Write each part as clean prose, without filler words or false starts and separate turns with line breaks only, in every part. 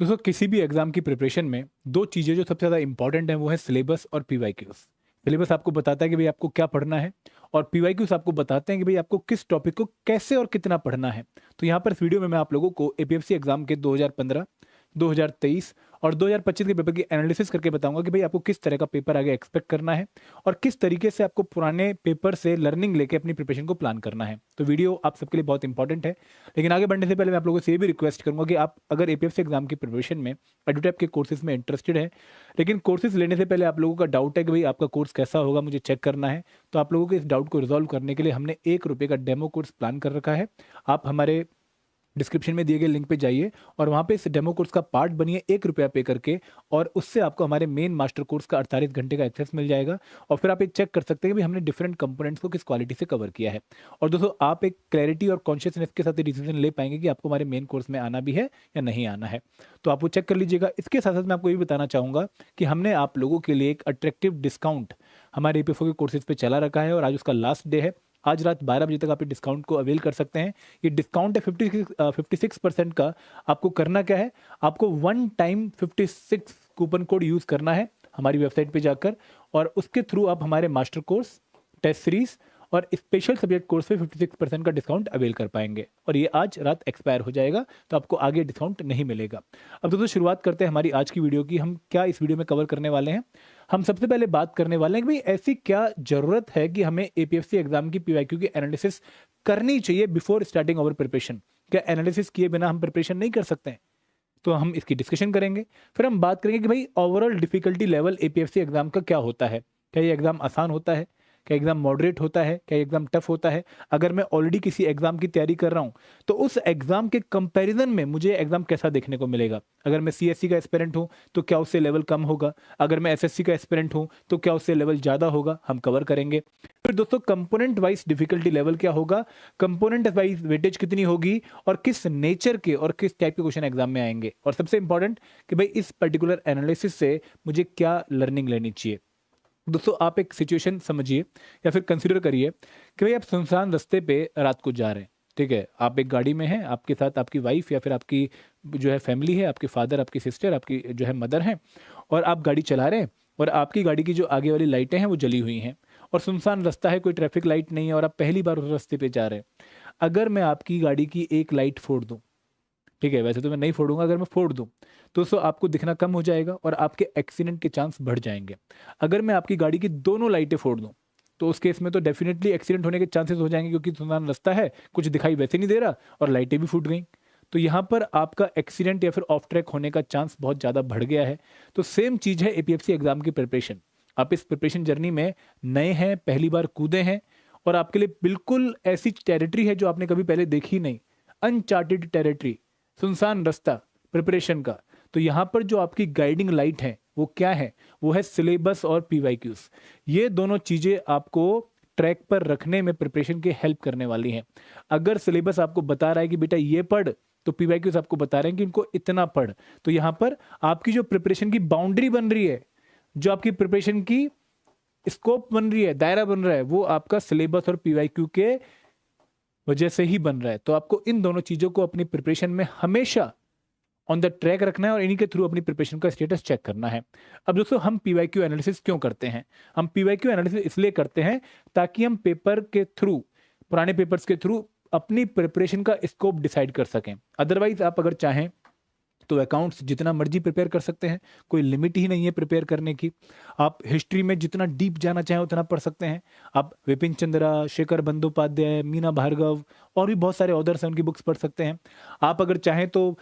दोस्तों किसी भी एग्जाम की प्रिपरेशन में दो चीज़ें जो सबसे ज़्यादा इंपॉर्टेंट हैं वो है सिलेबस और पीवाईक्यूज। सिलेबस आपको बताता है कि भाई आपको क्या पढ़ना है, और पीवाईक्यूज आपको बताते हैं कि भाई आपको किस टॉपिक को कैसे और कितना पढ़ना है। तो यहाँ पर इस वीडियो में मैं आप लोगों को एपीएफसी एग्जाम के 2015, 2023 और 2025 के पेपर की एनालिसिस करके बताऊंगा कि भाई आपको किस तरह का पेपर आगे एक्सपेक्ट करना है और किस तरीके से आपको पुराने पेपर से लर्निंग लेके अपनी प्रिपरेशन को प्लान करना है। तो वीडियो आप सबके लिए बहुत इंपॉर्टेंट है। लेकिन आगे बढ़ने से पहले मैं आप लोगों से ये भी रिक्वेस्ट करूंगा कि आप अगर एपीएफसी एग्जाम की प्रिपरेशन में एडुटैप के कोर्सेज में इंटरेस्टेड है, लेकिन कोर्सेज लेने से पहले आप लोगों का डाउट है कि भाई आपका कोर्स कैसा होगा, मुझे चेक करना है, तो आप लोगों के इस डाउट को रिजॉल्व करने के लिए हमने ₹1 का डेमो कोर्स प्लान कर रखा है। आप हमारे डिस्क्रिप्शन में दिए गए लिंक पे जाइए और वहाँ पे इस डेमो कोर्स का पार्ट बनिए ₹1 पे करके, और उससे आपको हमारे मेन मास्टर कोर्स का 48 घंटे का एक्सेस मिल जाएगा। और फिर आप एक चेक कर सकते हैं कि भाई हमने डिफरेंट कंपोनेंट्स को किस क्वालिटी से कवर किया है। और दोस्तों आप एक क्लैरिटी और कॉन्शियसनेस के साथ ये डिसीजन ले पाएंगे कि आपको हमारे मेन कोर्स में आना भी है या नहीं आना है। तो आप वो चेक कर लीजिएगा। इसके साथ साथ मैं आपको ये भी बताना चाहूँगा कि हमने आप लोगों के लिए एक अट्रैक्टिव डिस्काउंट हमारे एपीएफओ के कोर्सेज पे चला रखा है, और आज उसका लास्ट डे है। आज रात 12 बजे तक आप इस डिस्काउंट को अवेल कर सकते हैं। ये डिस्काउंट है 56% का। आपको करना क्या है, आपको one time 56 coupon code use करना है हमारी वेबसाइट पे जाकर, और उसके थ्रू आप हमारे मास्टर कोर्स, टेस्ट सीरीज और स्पेशल सब्जेक्ट कोर्स पे 56% का डिस्काउंट अवेल कर पाएंगे। और ये आज रात एक्सपायर हो जाएगा, तो आपको आगे डिस्काउंट नहीं मिलेगा। अब दोस्तों शुरुआत करते हैं हमारी आज की वीडियो की। हम क्या इस वीडियो में कवर करने वाले हैं, हम सबसे पहले बात करने वाले हैं कि भाई ऐसी क्या जरूरत है कि हमें एपीएफसी एग्जाम की पीवाईक्यू की एनालिसिस करनी चाहिए बिफोर स्टार्टिंग आवर प्रिपरेशन। क्या एनालिसिस किए बिना हम प्रिपरेशन नहीं कर सकते हैं? तो हम इसकी डिस्कशन करेंगे। फिर हम बात करेंगे कि भाई overall difficulty level APFC exam का क्या होता है। क्या ये एग्जाम आसान होता है, क्या एग्जाम मॉडरेट होता है, क्या एग्जाम टफ होता है? अगर मैं ऑलरेडी किसी एग्जाम की तैयारी कर रहा हूं तो उस एग्जाम के कंपैरिजन में मुझे एग्जाम कैसा देखने को मिलेगा। अगर मैं सीएससी का एस्पिरेंट हूं तो क्या उससे लेवल कम होगा, अगर मैं एसएससी का एस्पिरेंट हूं तो क्या उससे लेवल ज्यादा होगा, हम कवर करेंगे। फिर दोस्तों कंपोनेंट वाइज डिफिकल्टी लेवल क्या होगा, कंपोनेंट वाइज वेटेज कितनी होगी, और किस नेचर के और किस टाइप के क्वेश्चन एग्जाम में आएंगे, और सबसे इंपॉर्टेंट कि भाई इस पर्टिकुलर एनालिसिस से मुझे क्या लर्निंग लेनी चाहिए। दोस्तों आप एक सिचुएशन समझिए या फिर कंसीडर करिए कि भाई आप सुनसान रास्ते पे रात को जा रहे हैं। ठीक है, आप एक गाड़ी में हैं, आपके साथ आपकी वाइफ या फिर आपकी जो है फैमिली है, आपके फादर, आपकी सिस्टर, आपकी जो है मदर हैं, और आप गाड़ी चला रहे हैं, और आपकी गाड़ी की जो आगे वाली लाइटें हैं वो जली हुई हैं, और सुनसान रास्ता है, कोई ट्रैफिक लाइट नहीं है, और आप पहली बार उस रास्ते पे जा रहे हैं। अगर मैं आपकी गाड़ी की एक लाइट फोड़ दूं, ठीक है, वैसे तो मैं नहीं फोड़ूंगा, अगर मैं फोड़ दूं तो उससे आपको दिखना कम हो जाएगा और आपके एक्सीडेंट के चांस बढ़ जाएंगे। अगर मैं आपकी गाड़ी की दोनों लाइटें फोड़ दूं तो उस केस में तो डेफिनेटली एक्सीडेंट होने के चांसेस हो जाएंगे, क्योंकि सुनसान रास्ता है, कुछ दिखाई वैसे नहीं दे रहा, और लाइटें भी फूट गई। तो यहाँ पर आपका एक्सीडेंट या फिर ऑफ ट्रैक होने का चांस बहुत ज़्यादा बढ़ गया है। तो सेम चीज़ है एपीएफसी एग्जाम की प्रिपरेशन। आप इस प्रिपरेशन जर्नी में नए हैं, पहली बार कूदे हैं, और आपके लिए बिल्कुल ऐसी टेरिटरी है जो आपने कभी पहले देखी नहीं, अनचार्टेड टेरिटरी, सुनसान रास्ता प्रिपरेशन का। तो यहाँ पर जो आपकी गाइडिंग लाइट है वो क्या है, वो है सिलेबस और पीवाईक्यूज। ये दोनों चीजें आपको ट्रैक पर रखने में प्रिपरेशन के हेल्प करने वाली हैं। अगर सिलेबस आपको बता रहा है कि बेटा ये पढ़, तो पीवाईक्यूज आपको बता रहे हैं कि इनको इतना पढ़। तो यहाँ पर आपकी जो प्रिपरेशन की बाउंड्री बन रही है, जो आपकी प्रिपरेशन की स्कोप बन रही है, दायरा बन रहा है, वो आपका सिलेबस और पीवाईक्यू के वजह से ही बन रहा है। तो आपको इन दोनों चीजों को अपनी प्रिपरेशन में हमेशा ऑन द ट्रैक रखना है, और इन्हीं के थ्रू अपनी प्रिपरेशन का स्टेटस चेक करना है। अब दोस्तों हम पीवाईक्यू एनालिसिस क्यों करते हैं? हम पीवाईक्यू एनालिसिस इसलिए करते हैं ताकि हम पेपर के थ्रू, पुराने पेपर्स के थ्रू अपनी प्रिपरेशन का स्कोप डिसाइड कर सकें। अदरवाइज आप अगर चाहें तो अकाउंट्स जितना मर्जी प्रिपेयर कर सकते हैं, कोई लिमिट ही नहीं है प्रिपेयर करने की। आप हिस्ट्री में जितना डीप जाना चाहें उतना पढ़ सकते हैं। आप विपिन चंद्रा, शेखर बंदोपाध्याय, मीना भार्गव और भी बहुत सारे ऑथर्स हैं, उनकी बुक्स पढ़ सकते हैं। आप अगर चाहें तो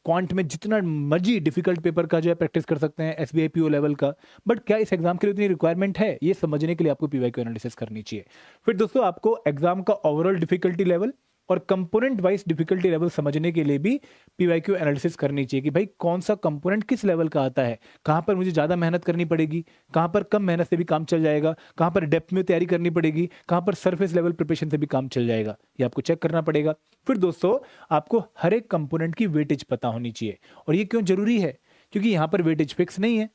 क्वांट में जितना मर्जी डिफिकल्ट पेपर का जो है प्रैक्टिस कर सकते हैं, एसबीआई पीओ लेवल का। बट क्या इस एग्जाम के लिए इतनी रिक्वायरमेंट है, ये समझने के लिए आपको पीवाईक्यू एनालिसिस करनी चाहिए। फिर दोस्तों आपको एग्जाम का ओवरऑल डिफिकल्टी लेवल और कंपोनेंट वाइज डिफिकल्टी लेवल समझने के लिए भी पीवाईक्यू एनालिसिस करनी चाहिए कि भाई कौन सा कंपोनेंट किस लेवल का आता है, कहां पर मुझे ज्यादा मेहनत करनी पड़ेगी, कहां पर कम मेहनत से भी काम चल जाएगा, कहां पर डेप्थ में तैयारी करनी पड़ेगी, कहां पर सरफेस लेवल प्रिपरेशन से भी काम चल जाएगा, ये आपको चेक करना पड़ेगा। फिर दोस्तों आपको हर एक कंपोनेंट की वेटेज पता होनी चाहिए। और ये क्यों जरूरी है? क्योंकि यहां पर वेटेज फिक्स नहीं है।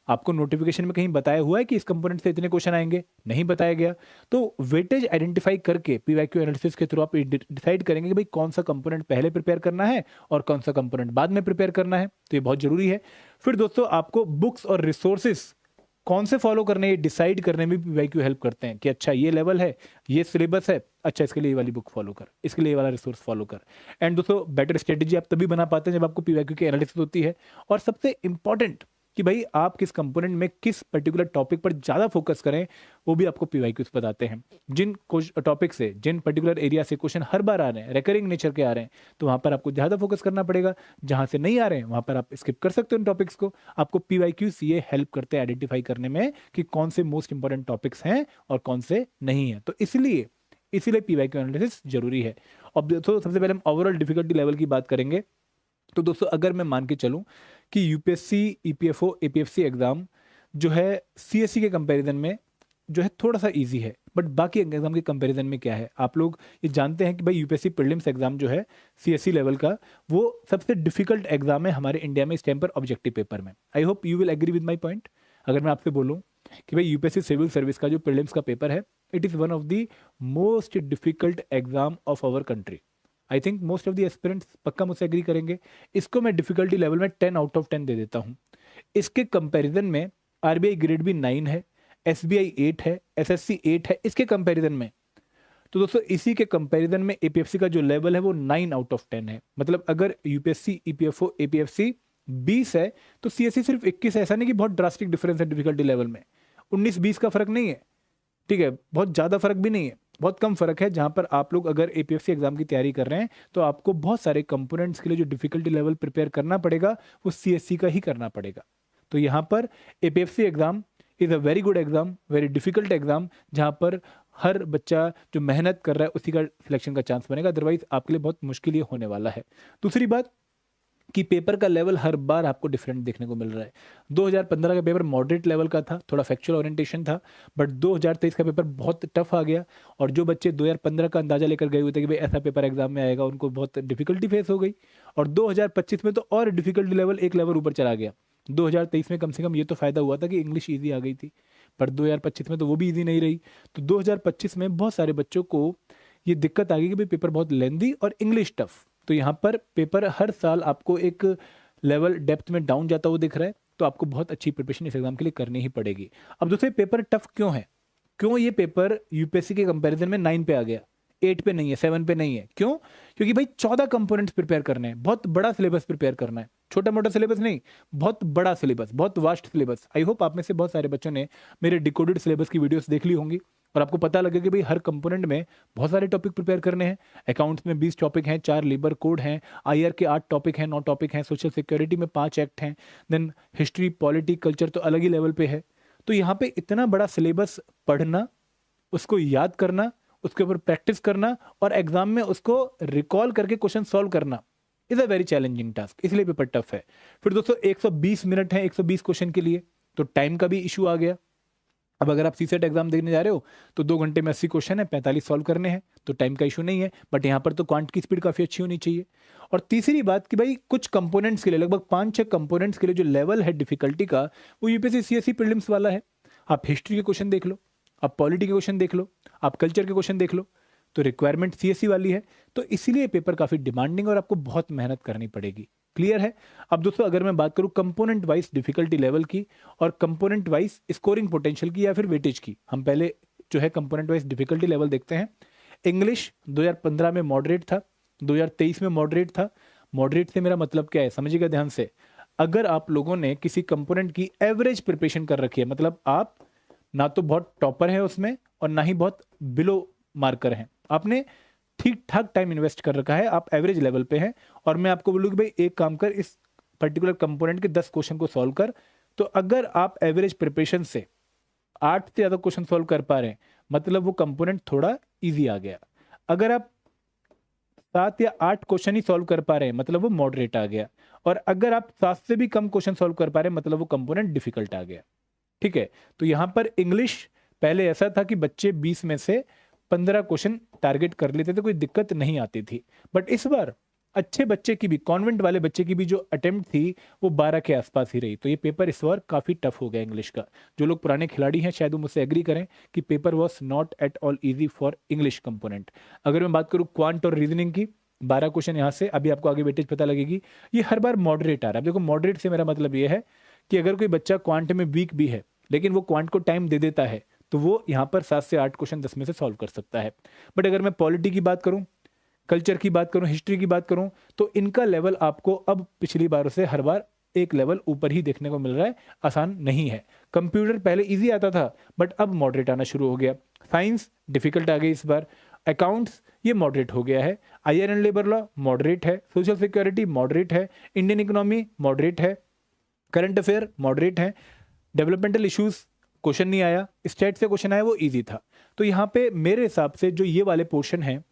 आपको नोटिफिकेशन में कहीं बताया हुआ है कि इस कंपोनेंट से इतने क्वेश्चन आएंगे? नहीं बताया गया। तो वेटेज आइडेंटिफाई करके पीवाईक्यू एनालिसिस के थ्रू आप डिसाइड करेंगे कि भाई कौन सा कंपोनेंट पहले प्रिपेयर करना है और कौन सा कंपोनेंट बाद में प्रिपेयर करना है। तो ये बहुत जरूरी है। फिर दोस्तों आपको बुक्स और रिसोर्सेस कौन से फॉलो करने, ये डिसाइड करने में पीवाईक्यू हेल्प करते हैं कि अच्छा ये लेवल है, ये सिलेबस है, अच्छा इसके लिए ये वाली बुक फॉलो कर, इसके लिए ये वाला रिसोर्स फॉलो कर। एंड दोस्तों बेटर स्ट्रेटेजी आप तभी बना पाते हैं जब आपको पीवाईक्यू की एनालिसिस होती है। और सबसे इंपॉर्टेंट कि भाई आप किस कंपोनेंट में किस पर्टिकुलर टॉपिक पर ज़्यादा फोकस करें, वो भी आपको पीवाईक्यूज बताते हैं। जिन टॉपिक से, जिन पर्टिकुलर एरिया से क्वेश्चन हर बार आ रहे हैं, रिकरिंग नेचर के आ रहे हैं, तो वहाँ पर आपको ज़्यादा फोकस करना पड़ेगा। जहाँ से नहीं आ रहे हैं वहाँ पर आप स्किप कर सकते हो उन टॉपिक्स को। आपको पीवाईक्यूज ये हेल्प करते हैं आइडेंटिफाई करने में कि कौन से मोस्ट इंपॉर्टेंट टॉपिक्स हैं और कौन से नहीं है। तो इसीलिए पीवाईक्यू एनालिसिस जरूरी है। अब दोस्तों सबसे पहले हम ओवरऑल डिफिकल्टी लेवल की बात करेंगे। तो दोस्तों अगर मैं मान के चलूं कि यूपीएससी, ईपीएफओ, एपीएफसी एग्जाम जो है सीएससी के कंपैरिजन में जो है थोड़ा सा इजी है, बट बाकी एग्जाम के कंपैरिजन में क्या है, आप लोग ये जानते हैं कि भाई यूपीएससी प्रीलिम्स एग्जाम जो है सीएससी लेवल का, वो सबसे डिफिकल्ट एग्जाम है हमारे इंडिया में इस टाइम पर ऑब्जेक्टिव पेपर में। I hope you will agree with my point. अगर मैं आपसे बोलूँ कि भाई यूपीएससी सिविल सर्विस का जो प्रीलिम्स का पेपर है, it is one of the most difficult exam of our country. I think most of the aspirants पक्का मुझसे एग्री करेंगे। इसको मैं डिफिकल्टी लेवल में 10 आउट ऑफ 10 दे देता हूँ। इसके कंपैरिजन में आरबीआई ग्रेड भी 9 है, एसबीआई 8 है, एसएससी 8 है इसके कंपैरिजन में। तो दोस्तों इसी के कंपैरिजन में एपीएफसी का जो लेवल है वो 9 आउट ऑफ 10 है। मतलब अगर यूपीएससी, ईपीएफओ, एपीएफसी 20 है तो सीएससी सिर्फ 21 है। ऐसा नहीं कि बहुत ड्रास्टिक डिफरेंस है डिफिकल्टी लेवल में, 19-20 का फर्क नहीं है, ठीक है, बहुत ज़्यादा फर्क भी नहीं है, बहुत कम फर्क है। जहां पर आप लोग अगर एपीएफसी एग्जाम की तैयारी कर रहे हैं तो आपको बहुत सारे कंपोनेंट्स के लिए जो डिफिकल्टी लेवल प्रिपेयर करना पड़ेगा वो सीएससी का ही करना पड़ेगा। तो यहाँ पर APFC exam is a very good exam, very difficult exam, जहाँ पर हर बच्चा जो मेहनत कर रहा है उसी का सिलेक्शन का चांस बनेगा, अदरवाइज आपके लिए बहुत मुश्किल ये होने वाला है। दूसरी बात कि पेपर का लेवल हर बार आपको डिफरेंट देखने को मिल रहा है। 2015 का पेपर मॉडरेट लेवल का था, थोड़ा फैक्चुअल ओरिएंटेशन था, बट 2023 का पेपर बहुत टफ आ गया। और जो बच्चे 2015 का अंदाजा लेकर गए हुए थे कि भाई ऐसा पेपर एग्जाम में आएगा, उनको बहुत डिफिकल्टी फेस हो गई। और 2025 में तो और डिफिकल्टी लेवल एक लेवल ऊपर चला गया। 2023 में कम से कम ये तो फायदा हुआ था कि इंग्लिश ईजी आ गई थी, पर 2025 में तो वो भी ईजी नहीं रही। तो 2025 में बहुत सारे बच्चों को ये दिक्कत आ गई कि भाई पेपर बहुत लेंदी और इंग्लिश टफ। तो यहाँ पर पेपर हर साल आपको एक लेवल डेप्थ में डाउन जाता हुआ दिख रहा है, तो आपको बहुत अच्छी प्रिपरेशन इस एग्जाम के लिए करनी ही पड़ेगी। अब दूसरे पेपर टफ क्यों है, क्यों ये पेपर यूपीएससी के कंपैरिजन में 9 पे आ गया, 8 पे नहीं है, 7 पे नहीं है? क्यों? क्योंकि भाई 14 कंपोनेंट्स प्रिपेयर करने हैं, बहुत बड़ा सिलेबस प्रिपेयर करना है, छोटा मोटा सिलेबस नहीं, बहुत बड़ा सिलेबस, बहुत वास्ट सिलेबस। आई होप आप में से बहुत सारे बच्चों ने मेरे डिकोडेड सिलेबस की वीडियोस देख ली होंगी और आपको पता लगे कि भाई हर कंपोनेंट में बहुत सारे टॉपिक प्रिपेयर करने हैं। अकाउंट्स में 20 टॉपिक हैं, 4 लेबर कोड हैं, आईआर के 8 टॉपिक हैं, 9 टॉपिक हैं, सोशल सिक्योरिटी में 5 एक्ट हैं, देन हिस्ट्री, पॉलिटी, कल्चर तो अलग ही लेवल पे है। तो यहाँ पे इतना बड़ा सिलेबस पढ़ना, उसको याद करना, उसके ऊपर प्रैक्टिस करना और एग्जाम में उसको रिकॉल करके क्वेश्चन सॉल्व करना is a very challenging task, इसलिए पेपर टफ है। फिर दोस्तों 120 मिनट है 120 क्वेश्चन के लिए, तो टाइम का भी इशू आ गया। अब अगर आप सीसेट एग्जाम देने जा रहे हो तो 2 घंटे में 80 क्वेश्चन है, 45 सॉल्व करने हैं, तो टाइम का इशू नहीं है, बट यहाँ पर तो क्वांट की स्पीड काफ़ी अच्छी होनी चाहिए। और तीसरी बात कि भाई कुछ कंपोनेंट्स के लिए, लगभग 5-6 कंपोनेंट्स के लिए जो लेवल है डिफिकल्टी का, वो यूपीएससी सीएससी प्रीलिम्स वाला है। आप हिस्ट्री के क्वेश्चन देख लो, आप पॉलिटी के क्वेश्चन देख लो, आप कल्चर के क्वेश्चन देख लो, तो रिक्वायरमेंट सीएससी वाली है। तो इसीलिए पेपर काफ़ी डिमांडिंग और आपको बहुत मेहनत करनी पड़ेगी। क्लियर है? अब दोस्तों अगर मैं बात करूं कंपोनेंट वाइज डिफिकल्टी लेवल की और कंपोनेंट वाइज स्कोरिंग पोटेंशियल की या फिर वेटेज की, हम पहले जो है कंपोनेंट वाइज डिफिकल्टी लेवल देखते हैं। इंग्लिश 2015 में मॉडरेट था, 2023 में मॉडरेट था। मॉडरेट से मेरा मतलब क्या है, समझिएगा ध्यान से। अगर आप लोगों ने किसी कंपोनेंट की एवरेज प्रिपरेशन कर रखी है, मतलब आप ना तो बहुत टॉपर है उसमें और ना ही बहुत बिलो मार्कर हैं, आपने ठीक ठाक टाइम इन्वेस्ट कर रखा है, आप एवरेज लेवल पे हैं, और मैं आपको बोलूँ कि भाई एक काम कर, इस पर्टिकुलर कंपोनेंट के 10 क्वेश्चन को सॉल्व कर, तो अगर आप एवरेज प्रिपरेशन से 8 से ज़्यादा क्वेश्चन सॉल्व कर पा रहे हैं, मतलब वो कंपोनेंट थोड़ा इजी आ गया। अगर आप 7 या 8 क्वेश्चन ही सॉल्व कर पा रहे हैं, मतलब वो मॉडरेट आ गया। और अगर आप 7 से भी कम क्वेश्चन सॉल्व कर पा रहे हैं, मतलब वो कंपोनेंट डिफिकल्ट आ गया। ठीक है, तो यहाँ पर इंग्लिश पहले ऐसा था कि बच्चे 20 में से 15 क्वेश्चन टारगेट कर लेते थे, कोई दिक्कत नहीं आती थी। बट इस बार अच्छे बच्चे की भी, कॉन्वेंट वाले बच्चे की भी जो अटेम्प्ट थी वो 12 के आसपास ही रही। तो ये पेपर इस बार काफ़ी टफ हो गया इंग्लिश का। जो लोग पुराने खिलाड़ी हैं शायद वो मुझसे एग्री करें कि paper was not at all easy for English component. अगर मैं बात करूँ क्वांट और रीजनिंग की, 12 क्वेश्चन यहाँ से, अभी आपको आगे वेटेज पता लगेगी। ये हर बार मॉडरेट आ रहा है। देखो मॉडरेट से मेरा मतलब ये है कि अगर कोई बच्चा क्वांट में वीक भी है लेकिन वो क्वांट को टाइम दे देता है तो वो यहाँ पर 7 से 8 क्वेश्चन 10 में से सॉल्व कर सकता है। बट अगर मैं पॉलिटी की बात करूँ, कल्चर की बात करूं, हिस्ट्री की बात करूं, तो इनका लेवल आपको अब पिछली बार से हर बार एक लेवल ऊपर ही देखने को मिल रहा है, आसान नहीं है। कंप्यूटर पहले इजी आता था बट अब मॉडरेट आना शुरू हो गया। साइंस डिफिकल्ट आ गई इस बार। अकाउंट्स ये मॉडरेट हो गया है। IR and labour law moderate है। सोशल सिक्योरिटी मॉडरेट है। इंडियन इकोनॉमी मॉडरेट है। करंट अफेयर मॉडरेट है। डेवलपमेंटल इश्यूज क्वेश्चन नहीं आया, स्टेट से क्वेश्चन आया वो इजी था। तो यहाँ पे मेरे हिसाब से जो ये वाले पोर्शन है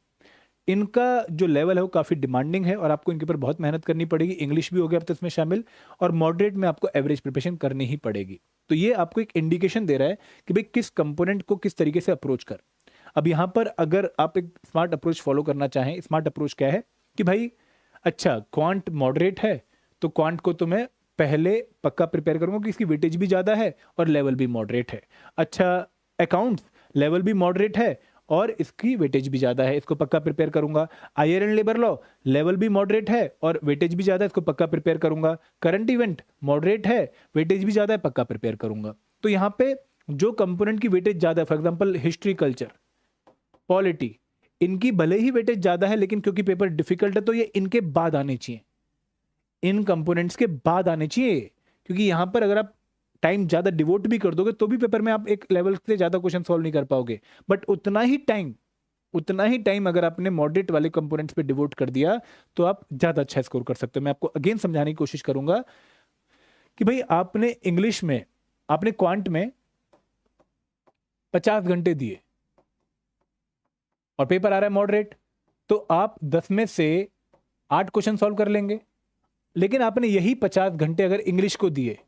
इनका जो लेवल है वो काफ़ी डिमांडिंग है और आपको इनके ऊपर बहुत मेहनत करनी पड़ेगी। इंग्लिश भी हो गया अब तो इसमें शामिल, और मॉडरेट में आपको एवरेज प्रिपरेशन करनी ही पड़ेगी। तो ये आपको एक इंडिकेशन दे रहा है कि भाई किस कंपोनेंट को किस तरीके से अप्रोच कर। अब यहाँ पर अगर आप एक स्मार्ट अप्रोच फॉलो करना चाहें, स्मार्ट अप्रोच क्या है कि भाई अच्छा क्वांट मॉडरेट है तो क्वांट को तो मैं पहले पक्का प्रिपेयर करूंगा कि इसकी वेटेज भी ज़्यादा है और लेवल भी मॉडरेट है। अच्छा अकाउंट्स लेवल भी मॉडरेट है और इसकी वेटेज भी ज़्यादा है, इसको पक्का प्रिपेयर करूंगा। IR and labour law level भी मॉडरेट है और वेटेज भी ज़्यादा है, इसको पक्का प्रिपेयर करूंगा। करंट इवेंट मॉडरेट है, वेटेज भी ज़्यादा है, पक्का प्रिपेयर करूंगा। तो यहाँ पे जो कंपोनेंट की वेटेज ज़्यादा है, for example history, culture, polity, इनकी भले ही वेटेज ज़्यादा है लेकिन क्योंकि पेपर डिफिकल्ट है तो ये इनके बाद आने चाहिए, इन कंपोनेंट्स के बाद आने चाहिए। क्योंकि यहां पर अगर आप टाइम ज्यादा डिवोट भी कर दोगे तो भी पेपर में आप एक लेवल से ज्यादा क्वेश्चन सॉल्व नहीं कर पाओगे। बट उतना ही टाइम अगर आपने मॉडरेट वाले कंपोनेंट्स पे डिवोट कर दिया तो आप ज्यादा अच्छा स्कोर कर सकते हो। मैं आपको अगेन समझाने की कोशिश करूंगा कि भाई आपने इंग्लिश में, आपने क्वांट में 50 घंटे दिए और पेपर आ रहा है मॉडरेट, तो आप 10 में से 8 क्वेश्चन सॉल्व कर लेंगे। लेकिन आपने यही 50 घंटे अगर इंग्लिश को दिए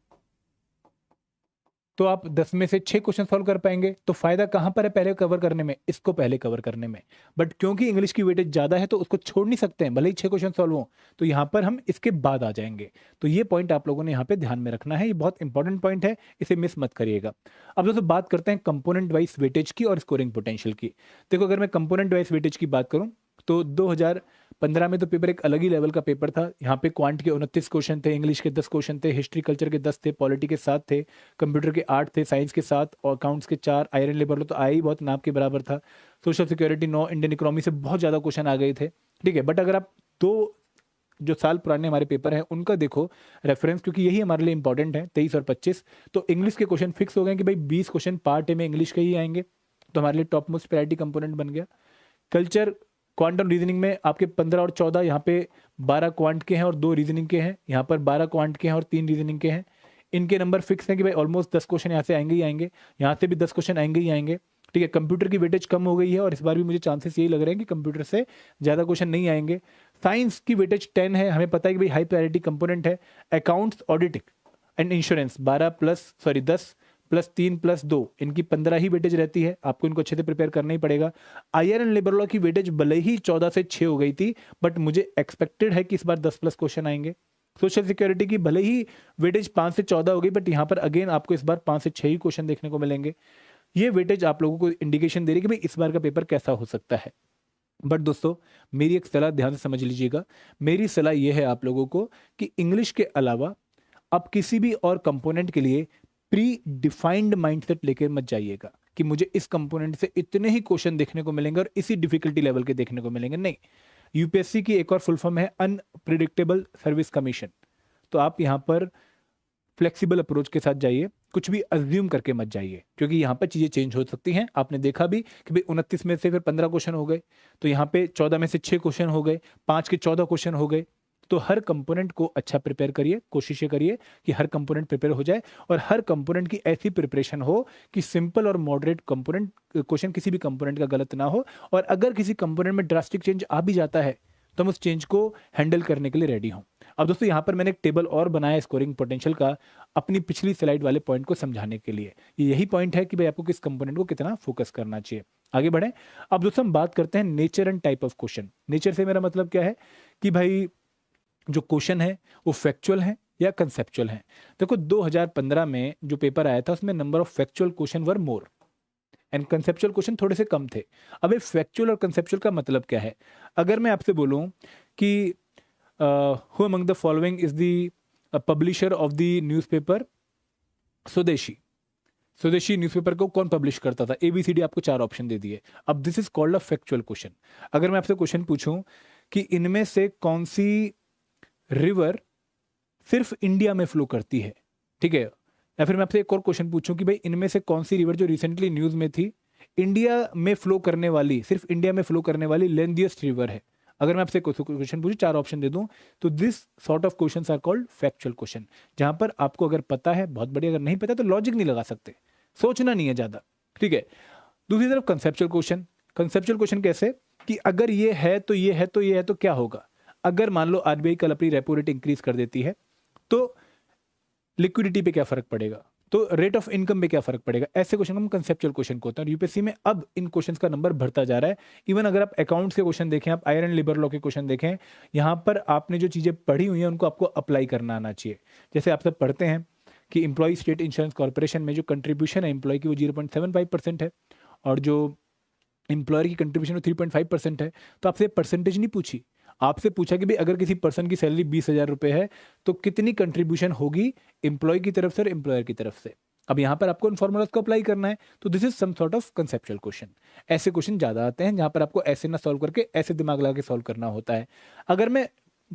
तो आप 10 में से 6 क्वेश्चन सॉल्व कर पाएंगे। तो फायदा कहां पर है पहले कवर करने में, इसको पहले कवर करने में। बट क्योंकि इंग्लिश की वेटेज ज्यादा है तो उसको छोड़ नहीं सकते हैं, भले ही 6 क्वेश्चन सॉल्व हो, तो यहां पर हम इसके बाद आ जाएंगे। तो ये पॉइंट आप लोगों ने यहाँ पे ध्यान में रखना है, ये बहुत इंपॉर्टेंट पॉइंट है, इसे मिस मत करिएगा। अब दोस्तों बात करते हैं कंपोनेंट वाइज वेटेज की और स्कोरिंग पोटेंशियल की। देखो अगर मैं कंपोनेंट वाइज वेटेज की बात करूं तो 2015 में तो पेपर एक अलग ही लेवल का पेपर था। यहाँ पे क्वांट के 29 क्वेश्चन थे, इंग्लिश के 10 क्वेश्चन थे, हिस्ट्री कल्चर के 10 थे, पॉलिटी के 7 थे, कंप्यूटर के 8 थे, साइंस के 7 और अकाउंट्स के 4, आयरन लेबर लो तो आई बहुत नाप के बराबर था, सोशल सिक्योरिटी 9, इंडियन इकोनॉमी से बहुत ज़्यादा क्वेश्चन आ गए थे। ठीक है, बट अगर आप जो साल पुराने हमारे पेपर हैं उनका देखो रेफरेंस, क्योंकि यही हमारे लिए इंपॉर्टेंट है 23 और 25, तो इंग्लिश के क्वेश्चन फिक्स हो गए कि भाई 20 क्वेश्चन पार्ट ए में इंग्लिश के ही आएंगे, तो हमारे लिए टॉप मोस्ट प्रायोरिटी कंपोनेंट बन गया। कल्चर क्वांटम रीजनिंग में आपके 15 और 14, यहाँ पे 12 क्वांट के हैं और 2 रीजनिंग के हैं, यहाँ पर 12 क्वांट के हैं और 3 रीजनिंग के हैं। इनके नंबर फिक्स हैं कि भाई ऑलमोस्ट 10 क्वेश्चन यहाँ से आएंगे ही आएंगे, यहाँ से भी 10 क्वेश्चन आएंगे ही आएंगे। ठीक है, कंप्यूटर की वेटेज कम हो गई है और इस बार भी मुझे चांसेस यही लग रहे हैं कि कंप्यूटर से ज़्यादा क्वेश्चन नहीं आएंगे। साइंस की वेटेज 10 है, हमें पता है कि भाई हाई प्रायोरिटी कंपोनेंट है। Accounts, auditing and insurance 10 plus 3 plus 2, इनकी 15 ही वेटेज रहती है, आपको इनको अच्छे से प्रिपेयर करना ही पड़ेगा। आईआर एंड लेबर लॉ की वेटेज भले ही 14 से 6 हो गई थी बट मुझे एक्सपेक्टेड है कि इस बार 10 प्लस क्वेश्चन आएंगे। सोशल सिक्योरिटी की भले ही वेटेज 5 से 14 हो गई बट यहाँ पर अगेन आपको इस बार 5 से 6 ही क्वेश्चन देखने को मिलेंगे। ये वेटेज आप लोगों को इंडिकेशन दे रही है कि भाई इस बार का पेपर कैसा हो सकता है। बट दोस्तों मेरी एक सलाह ध्यान से समझ लीजिएगा, मेरी सलाह यह है आप लोगों को कि इंग्लिश के अलावा आप किसी भी और कंपोनेंट के लिए प्री डिफाइंड माइंडसेट लेकर मत जाइएगा कि मुझे इस कंपोनेंट से इतने ही क्वेश्चन देखने को मिलेंगे और इसी डिफिकल्टी लेवल के देखने को मिलेंगे। नहीं, यूपीएससी की एक और फुल फॉर्म है अनप्रिडिक्टेबल सर्विस कमीशन। तो आप यहां पर फ्लेक्सिबल अप्रोच के साथ जाइए, कुछ भी अज्यूम करके मत जाइए, क्योंकि यहाँ पर चीज़ें चेंज हो सकती हैं। आपने देखा भी कि भाई 29 में से फिर 15 क्वेश्चन हो गए, तो यहाँ पे 14 में से 6 क्वेश्चन हो गए, 5 के 14 क्वेश्चन हो गए। तो हर कंपोनेंट को अच्छा प्रिपेयर करिए, कोशिशें करिए कि हर कंपोनेंट प्रिपेयर हो जाए और हर कंपोनेंट की ऐसी प्रिपरेशन हो कि सिंपल और मॉडरेट कंपोनेंट क्वेश्चन किसी भी कंपोनेंट का गलत ना हो। और अगर किसी कंपोनेंट में ड्रास्टिक चेंज आ भी जाता है तो हम उस चेंज को हैंडल करने के लिए रेडी हों। अब दोस्तों यहाँ पर मैंने एक टेबल और बनाया स्कोरिंग पोटेंशियल का, अपनी पिछली स्लाइड वाले पॉइंट को समझाने के लिए। यही पॉइंट है कि भाई आपको किस कंपोनेंट को कितना फोकस करना चाहिए। आगे बढ़े। अब दोस्तों हम बात करते हैं nature and type of question. Nature से मेरा मतलब क्या है कि भाई जो क्वेश्चन है वो फैक्चुअल है या कंसेप्चुअल है। देखो 2015 में जो पेपर आया था उसमें number of factual question were more and conceptual question थोड़े से कम थे। अब ये फैक्चुअल और कंसेप्चुअल का मतलब क्या है? अगर मैं आपसे बोलूं कि who among the following is the publisher of the newspaper स्वदेशी, स्वदेशी न्यूज़पेपर को कौन पब्लिश करता था? ABCD आपको 4 ऑप्शन दे दिए। अब this is called a factual question. अगर मैं आपसे क्वेश्चन पूछूं कि इनमें से कौन सी रिवर सिर्फ इंडिया में फ्लो करती है, ठीक है, या फिर मैं आपसे एक और क्वेश्चन पूछूं कि भाई इनमें से कौन सी रिवर जो रिसेंटली न्यूज में थी इंडिया में फ्लो करने वाली, सिर्फ इंडिया में फ्लो करने वाली लेंथीएस्ट रिवर है। अगर मैं आपसे क्वेश्चन पूछूं, 4 ऑप्शन दे दूं, तो this sort of questions are called factual question, जहां पर आपको अगर पता है बहुत बढ़िया, अगर नहीं पता तो लॉजिक नहीं लगा सकते, सोचना नहीं है ज्यादा, ठीक है। दूसरी तरफ कंसेप्चुअल क्वेश्चन। कंसेप्चुअल क्वेश्चन कैसे कि अगर ये है तो ये है तो ये है तो क्या होगा? अगर मान लो RBI कल अपनी रेपो रेट इंक्रीज कर देती है तो लिक्विडिटी पे क्या फर्क पड़ेगा, तो रेट ऑफ इनकम पे क्या फर्क पड़ेगा? ऐसे क्वेश्चन हम कंसेप्चुअल क्वेश्चन को होता है। यूपीएससी में अब इन क्वेश्चंस का नंबर बढ़ता जा रहा है। इवन अगर आप अकाउंट्स के क्वेश्चन देखें, आप आयरन लेबर लॉ के क्वेश्चन देखें, यहाँ पर आपने जो चीजें पढ़ी हुई हैं उनको आपको अप्लाई करना आना चाहिए। जैसे आप सब पढ़ते हैं कि एम्प्लॉय स्टेट इंश्योरेंस कॉर्पोरेशन में जो कंट्रीब्यूशन है एम्प्लॉय की वो 0.75% है और जो एम्प्लॉयर की कंट्रीब्यूशन 3.5% है। तो आपसे परसेंटेज नहीं पूछी, आपसे पूछा कि भाई अगर किसी पर्सन की सैलरी 20,000 रुपए है तो कितनी कंट्रीब्यूशन होगी एम्प्लॉय की तरफ से और एम्प्लॉयर की तरफ से। अब यहाँ पर आपको इन फॉर्मूलाज को अप्लाई करना है, तो this is some sort of conceptual question. ऐसे क्वेश्चन ज्यादा आते हैं जहां पर आपको ऐसे ना सॉल्व करके ऐसे दिमाग लगा के सॉल्व करना होता है। अगर मैं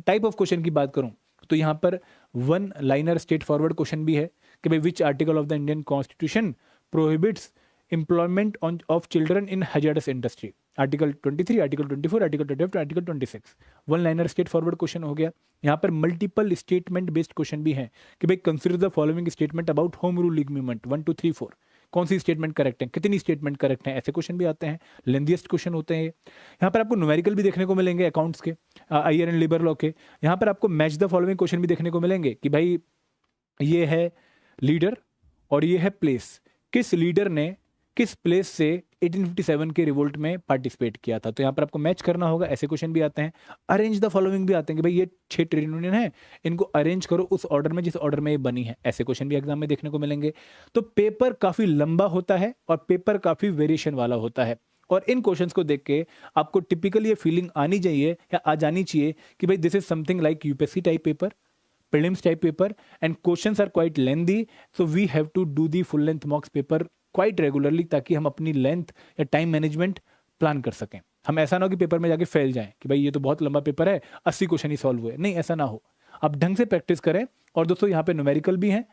टाइप ऑफ क्वेश्चन की बात करूं तो यहाँ पर 1 लाइनर स्ट्रेट फॉरवर्ड क्वेश्चन भी है कि भाई which article of the Indian constitution prohibits employment of children in hazardous industry. Article 23, article 24, article 25, article 26। 1 liner straight forward question हो गया। यहाँ पर मल्टीपल स्टेटमेंट बेस्ड क्वेश्चन भी है कि भाई consider the following statement about home rule लीगमेंट 1 2 3 4। कौन सी स्टेटमेंट करेक्ट है, कितनी स्टेटमेंट करेक्ट है, ऐसे क्वेश्चन भी आते हैं। लेंथीएस्ट क्वेश्चन होते हैं। यहाँ पर आपको न्यूमेरिकल भी देखने को मिलेंगे अकाउंट्स के, आईआर एंड लेबर लॉ के। यहाँ पर आपको मैच द फॉलोइंग क्वेश्चन भी देखने को मिलेंगे कि भाई ये है लीडर और ये है प्लेस, किस लीडर ने किस प्लेस से 1857 के रिवोल्ट में पार्टिसिपेट किया था, तो यहाँ पर आपको मैच करना होगा। ऐसे क्वेश्चन भी आते हैं। अरेंज द फॉलोइंग भी आते हैं कि भाई ये 6 ट्रेड यूनियन है, इनको अरेंज करो उस ऑर्डर में जिस ऑर्डर में ये बनी है। ऐसे क्वेश्चन भी एग्जाम में देखने को मिलेंगे। तो पेपर काफी लंबा होता है और पेपर काफी वेरिएशन वाला होता है। और इन क्वेश्चंस को देख के आपको टिपिकली ये फीलिंग आनी चाहिए या आ जानी चाहिए कि भाई this is something like UPSC type paper, prelims type paper, and questions are quite lengthy, so we have to do the full length mocks paper quite regularly ताकि हम अपनी लेंथ या टाइम मैनेजमेंट प्लान कर सकें। हम ऐसा ना हो कि पेपर में जाके फेल जाएं कि भाई ये तो बहुत लंबा पेपर है, 80 क्वेश्चन ही सॉल्व हुए, नहीं ऐसा ना हो। आप ढंग से प्रैक्टिस करें। और दोस्तों यहाँ पे न्यूमेरिकल भी हैं,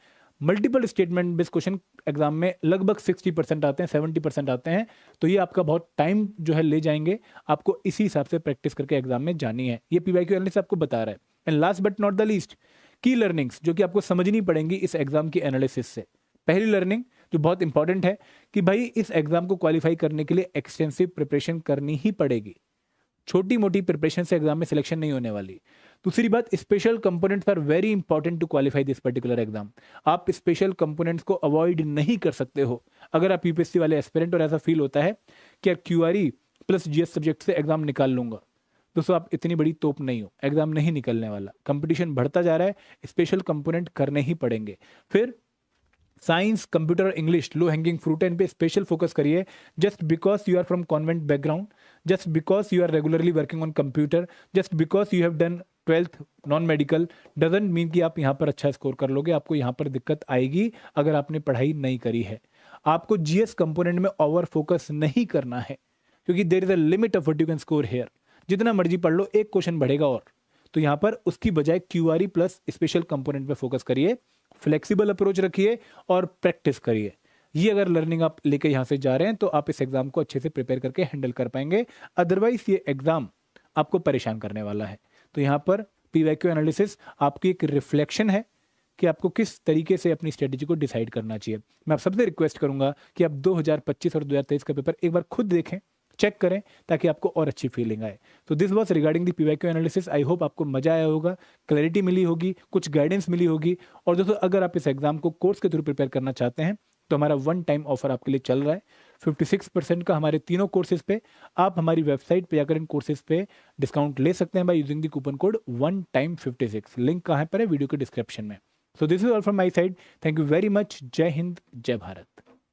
multiple statement based question exam में लगभग 60% आते हैं, 70% आते हैं। तो ये आपका बहुत टाइम जो है ले जाएंगे, आपको इसी हिसाब से प्रैक्टिस करके एग्जाम में जानी है। ये PYQ एनालिसिस आपको बता रहा है। And last but not the least, की लर्निंग्स जो कि आपको समझनी पड़ेंगी इस एग्जाम की एनालिसिस से। पहली लर्निंग जो बहुत इंपॉर्टेंट है कि भाई इस एग्जाम को क्वालिफाई करने के लिए एक्सटेंसिव प्रिपरेशन करनी ही पड़ेगी। छोटी मोटी प्रिपरेशन से एग्जाम में सिलेक्शन नहीं होने वाली। दूसरी बात, special components are very important to qualify this particular exam. आप स्पेशल कंपोनेंट्स को अवॉइड नहीं कर सकते हो। अगर आप यूपीएससी वाले एस्पिरेंट और ऐसा फील होता है कि QRE प्लस GS सब्जेक्ट से एग्जाम निकाल लूंगा, दोस्तों आप इतनी बड़ी तोप नहीं हो, एग्जाम नहीं निकलने वाला। कंपटीशन बढ़ता जा रहा है, स्पेशल कंपोनेंट करने ही पड़ेंगे। फिर science, computer, English low hanging fruit है, इन पे स्पेशल फोकस करिए। Just because you are from convent background, just because you are regularly working on computer, just because you have done 12th non medical doesn't mean कि आप यहाँ पर अच्छा score कर लोगे। आपको यहाँ पर दिक्कत आएगी अगर आपने पढ़ाई नहीं करी है। आपको GS कंपोनेंट में ओवर फोकस नहीं करना है, क्योंकि there is a limit of what you can score here. जितना मर्जी पढ़ लो, एक क्वेश्चन बढ़ेगा और, तो यहाँ पर उसकी बजाय QRE प्लस स्पेशल कंपोनेंट पे फोकस करिए, फ्लेक्सिबल अप्रोच रखिए और प्रैक्टिस करिए। ये अगर लर्निंग आप लेके यहाँ से जा रहे हैं तो आप इस एग्जाम को अच्छे से प्रिपेयर करके हैंडल कर पाएंगे। अदरवाइज ये एग्जाम आपको परेशान करने वाला है। तो यहाँ पर PYQ एनालिसिस आपकी एक रिफ्लेक्शन है कि आपको किस तरीके से अपनी स्ट्रेटेजी को डिसाइड करना चाहिए। मैं आप सबसे रिक्वेस्ट करूंगा कि आप 2025 और 2023 का पेपर एक बार खुद देखें, चेक करें ताकि आपको और अच्छी फीलिंग आए। तो this was regarding the PYQ analysis. I hope आपको मजा आया होगा, क्लैरिटी मिली होगी, कुछ गाइडेंस मिली होगी। और दोस्तों अगर आप इस एग्जाम को कोर्स के थ्रू प्रिपेयर करना चाहते हैं तो हमारा वन टाइम ऑफर आपके लिए चल रहा है 56% का हमारे तीनों कोर्सेज पे। आप हमारी वेबसाइट पे जाकर इन कोर्सेज पे डिस्काउंट ले सकते हैं by using the coupon code one time 56। Link कहाँ पर है? वीडियो के डिस्क्रिप्शन में। So this is all from my side. Thank you very much. जय हिंद, जय भारत।